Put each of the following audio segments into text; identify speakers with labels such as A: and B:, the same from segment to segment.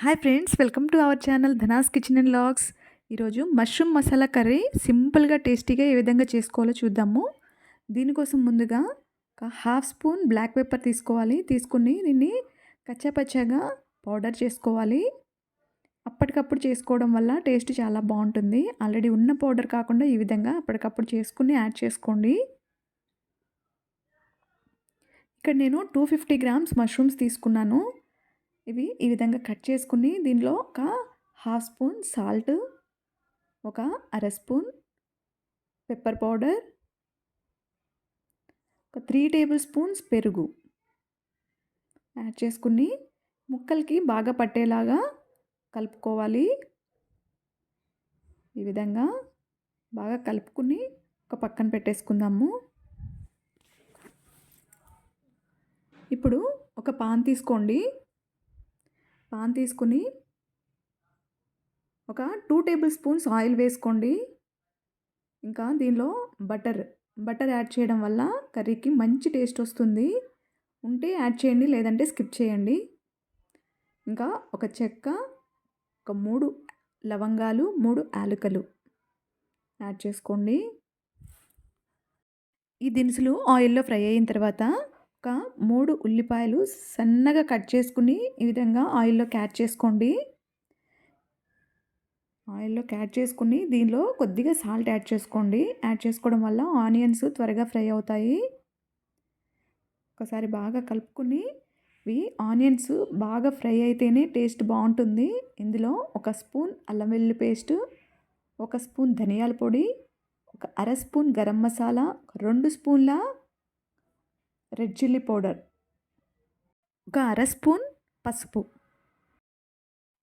A: Hi friends, welcome to our channel Dhana's kitchen and logs. ఈరోజు mushroom masala curry సింపుల్గా టేస్టీగా ఏ విధంగా చేసుకోవాలో చూద్దాము. దీనికోసం ముందుగా ఒక హాఫ్ స్పూన్ బ్లాక్ పెప్పర్ తీసుకోవాలి. తీసుకుని దీన్ని కచ్చాపచ్చాగా పౌడర్ చేసుకోవాలి. అప్పటికప్పుడు చేసుకోవడం వల్ల టేస్ట్ చాలా బాగుంటుంది. ఆల్రెడీ ఉన్న పౌడర్ కాకుండా ఈ విధంగా అప్పటికప్పుడు చేసుకుని యాడ్ చేసుకోండి. ఇక్కడ నేను 250 గ్రామ్స్ మష్రూమ్స్ తీసుకున్నాను. ఇవి ఈ విధంగా కట్ చేసుకుని దీనిలో ఒక హాఫ్ స్పూన్ సాల్ట్, ఒక అర స్పూన్ పెప్పర్ పౌడర్, ఒక 3 టేబుల్ స్పూన్స్ పెరుగు యాడ్ చేసుకుని ముక్కలకి బాగా పట్టేలాగా కలుపుకోవాలి. ఈ విధంగా బాగా కలుపుకుని ఒక పక్కన పెట్టేసుకుందాము. ఇప్పుడు ఒక పాన్ తీసుకోండి. పాన్ తీసుకుని ఒక 2 టేబుల్ స్పూన్స్ ఆయిల్ వేసుకోండి. ఇంకా దీనిలో బటర్ యాడ్ చేయడం వల్ల కర్రీకి మంచి టేస్ట్ వస్తుంది. ఉంటే యాడ్ చేయండి, లేదంటే స్కిప్ చేయండి. ఇంకా ఒక చెక్క, ఒక 3 లవంగాలు, 3 యాలకులు యాడ్ చేసుకోండి. ఈ దినుసులు ఆయిల్లో ఫ్రై అయిన తర్వాత ఒక 3 ఉల్లిపాయలు సన్నగా కట్ చేసుకుని ఈ విధంగా ఆయిల్లోకి యాడ్ చేసుకోండి. ఆయిల్లోకి యాడ్ చేసుకుని దీనిలో కొద్దిగా సాల్ట్ యాడ్ చేసుకోండి. యాడ్ చేసుకోవడం వల్ల ఆనియన్స్ త్వరగా ఫ్రై అవుతాయి. ఒకసారి బాగా కలుపుకుని ఇవి ఆనియన్స్ బాగా ఫ్రై అయితేనే టేస్ట్ బాగుంటుంది. ఇందులో ఒక స్పూన్ అల్లం వెల్లుల్లి పేస్ట్, ఒక స్పూన్ ధనియాల పొడి, ఒక అర స్పూన్ గరం మసాలా, 2 స్పూన్ల రెడ్ చిల్లీ పౌడర్, ఒక అర స్పూన్ పసుపు,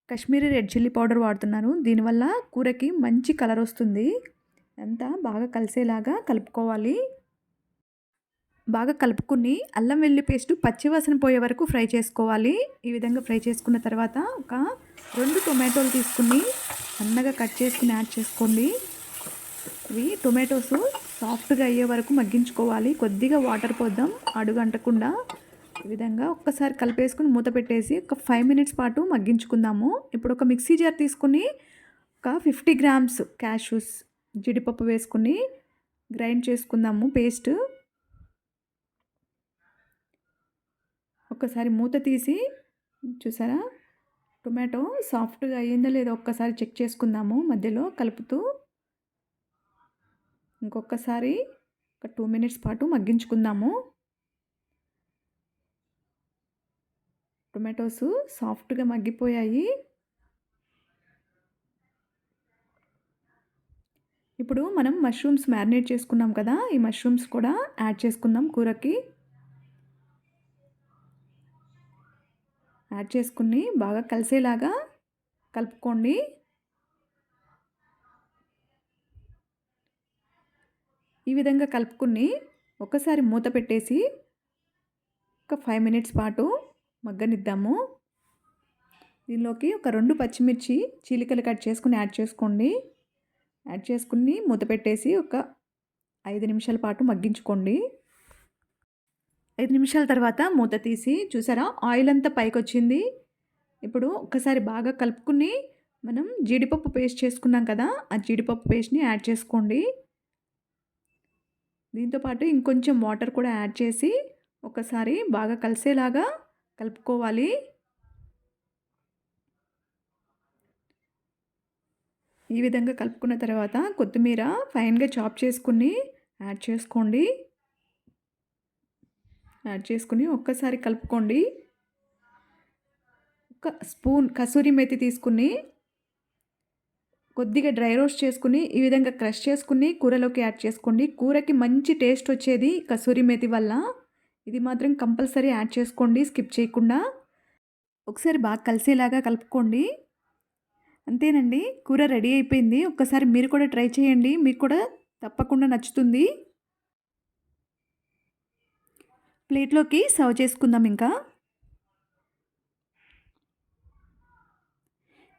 A: కాశ్మీరీ రెడ్ చిల్లీ పౌడర్ వాడుతున్నాను. దీనివల్ల కూరకి మంచి కలర్ వస్తుంది. అంతా బాగా కలిసేలాగా కలుపుకోవాలి. బాగా కలుపుకుని అల్లం వెల్లుల్లి పేస్ట్ పచ్చివాసన పోయే వరకు ఫ్రై చేసుకోవాలి. ఈ విధంగా ఫ్రై చేసుకున్న తర్వాత ఒక 2 టొమాటోలు తీసుకుని సన్నగా కట్ చేసుకుని యాడ్ చేసుకోండి. ఇవి టొమాటోస్ సాఫ్ట్గా అయ్యే వరకు మగ్గించుకోవాలి. కొద్దిగా వాటర్ పోద్దాం అడుగంటకుండా. ఈ విధంగా ఒక్కసారి కలిపేసుకుని మూత పెట్టేసి ఒక 5 మినిట్స్ పాటు మగ్గించుకుందాము. ఇప్పుడు ఒక మిక్సీ జార్ తీసుకుని ఒక 50 గ్రామ్స్ క్యాష్యూస్, జీడిపప్పు వేసుకుని గ్రైండ్ చేసుకుందాము పేస్ట్. ఒక్కసారి మూత తీసి చూసారా టొమాటో సాఫ్ట్గా అయ్యిందో లేదో ఒక్కసారి చెక్ చేసుకుందాము మధ్యలో కలుపుతూ. ఇంకొకసారి ఒక 2 మినిట్స్ పాటు మగ్గించుకుందాము. టొమాటోస్ సాఫ్ట్గా మగ్గిపోయాయి. ఇప్పుడు మనం మష్రూమ్స్ మ్యారినేట్ చేసుకున్నాం కదా, ఈ మష్రూమ్స్ కూడా యాడ్ చేసుకుందాం కూరకి. యాడ్ చేసుకుని బాగా కలిసేలాగా కలుపుకోండి. ఈ విధంగా కలుపుకుని ఒకసారి మూత పెట్టేసి ఒక 5 మినిట్స్ పాటు మగ్గనిద్దాము. దీనిలోకి ఒక 2 పచ్చిమిర్చి చీలికలు కట్ చేసుకుని యాడ్ చేసుకోండి. యాడ్ చేసుకుని మూత పెట్టేసి ఒక 5 నిమిషాల పాటు మగ్గించుకోండి. 5 నిమిషాల తర్వాత మూత తీసి చూసారా ఆయిల్ అంతా పైకి వచ్చింది. ఇప్పుడు ఒకసారి బాగా కలుపుకుని మనం జీడిపప్పు పేస్ట్ చేసుకున్నాం కదా, ఆ జీడిపప్పు పేస్ట్ని యాడ్ చేసుకోండి. దీంతోపాటు ఇంకొంచెం వాటర్ కూడా యాడ్ చేసి ఒకసారి బాగా కలిసేలాగా కలుపుకోవాలి. ఈ విధంగా కలుపుకున్న తర్వాత కొత్తిమీర ఫైన్గా చాప్ చేసుకుని యాడ్ చేసుకోండి. యాడ్ చేసుకుని ఒక్కసారి కలుపుకోండి. ఒక స్పూన్ కసూరి మేతి తీసుకుని కొద్దిగా డ్రై రోస్ట్ చేసుకుని ఈ విధంగా క్రష్ చేసుకుని కూరలోకి యాడ్ చేసుకోండి. కూరకి మంచి టేస్ట్ వచ్చేది కసూరి మేతి వల్ల. ఇది మాత్రం కంపల్సరీ యాడ్ చేసుకోండి స్కిప్ చేయకుండా. ఒకసారి బాగా కలిసేలాగా కలుపుకోండి. అంతేనండి, కూర రెడీ అయిపోయింది. ఒక్కసారి మీరు కూడా ట్రై చేయండి, మీకు కూడా తప్పకుండా నచ్చుతుంది. ప్లేట్లోకి సర్వ్ చేసుకుందాం. ఇంకా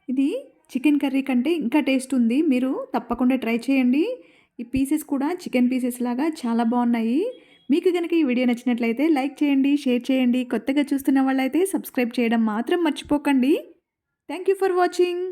A: ఇది చికెన్ కర్రీ కంటే ఇంకా టేస్ట్ ఉంది. మీరు తప్పకుండా ట్రై చేయండి. ఈ పీసెస్ కూడా చికెన్ పీసెస్ లాగా చాలా బాగున్నాయి. మీకు కనుక ఈ వీడియో నచ్చినట్లయితే లైక్ చేయండి, షేర్ చేయండి. కొత్తగా చూస్తున్న వాళ్ళైతే సబ్స్క్రైబ్ చేయడం మాత్రం మర్చిపోకండి. Thank you for watching.